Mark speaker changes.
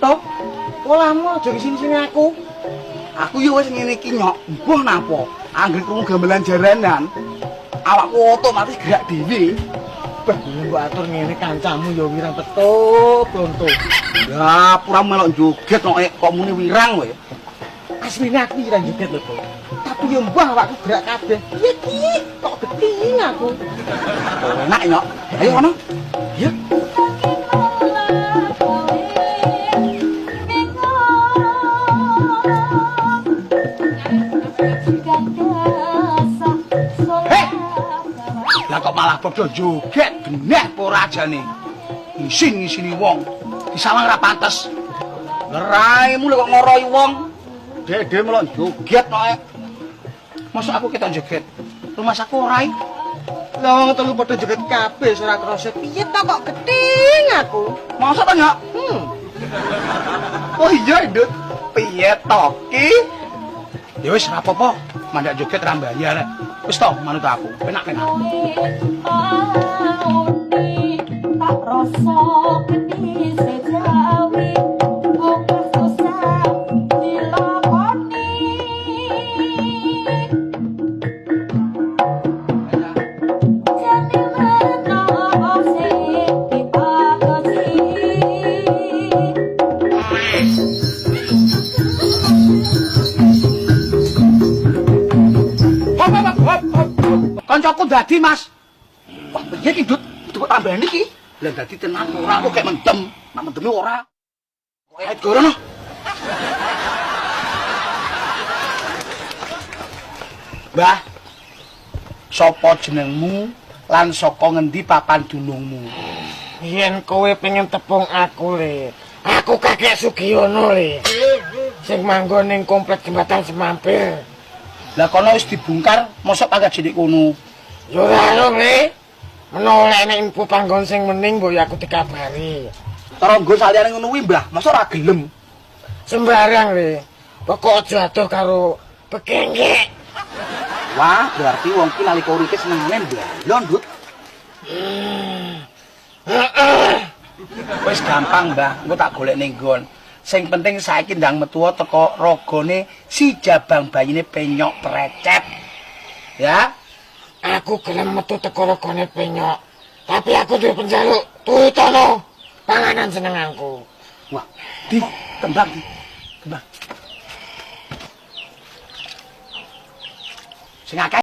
Speaker 1: to. Olamu aja sini-sini aku. Aku yo wis ngene iki nyok. Mbuh napa? Anggere krungu gamelan jaranan. Awakku otomatis gerak dhewe. Bah, mbok atur ngene kancamu yo wirang betul, Bronto. Ya, pura melok joget kok muni wirang kowe. Asline aku wirang joget lho, Bro. Tapi yo mbah awakku gerak kabeh. Piye iki? Kok geting aku. Enak nyok. Ayo ono. Ya. Lah kok malah padha joget geneh apa ora ajane. Ngisin-ngisini wong. Disawang ra pantes. Ngeraimu lho kok ngoroi wong. Dede melok joget kok. Mosok aku ketok joget. Rumah saku ora. Lah wong telu padha joget kabeh ora krasa. Piye to kok geting aku? Mosok to, Nyok? Oh iya, Ndut. Piye to ki? Ya wis ora apa-apa. Mandak joget ra mbayar. Wis to, manut aku. Penak-penak. Tak rasa geni sejawi bukas susah dilakoni. Jane menawa sing dipakosi. Kancaku dadi, Mas. Wah, piye iki, Dut? Coba tambahane iki. Lah dadi tenan ora kok kayak mendem. Nek mendeme ora. Kok ait gorono. Mbah. Sopo jenengmu lan saka ngendi papan dunungmu?
Speaker 2: Yen kowe pengen tepung aku, Le. Aku Kakek Sugiono, Le. Sing manggon ning komplek Jembatan Semampir.
Speaker 1: Lah kono wis dibongkar, mosok pangkat cilik kono.
Speaker 2: Yo ora, Le. Menawa nek info panggon sing mening mbok aku dikabari.
Speaker 1: Tarangga saliyane ngono kuwi, Mbah, mosok ora gelem.
Speaker 2: Sembarang, Le. Pokok aja adoh karo bekengke.
Speaker 1: Wah, berarti wong ki nalika urip senengane mbalon, Ndut. Wis gampang, Mbah. Engko tak golek ning nggon. Sing penting saiki ndang metu teko ragane si jabang bayine penyok precet. Ya.
Speaker 2: Aku gelem metu teko ragane penyok. Tapi aku duwe penjaluk, turutono panganan senenganku.
Speaker 1: Wah, di kembang di. Kembang. Sing akeh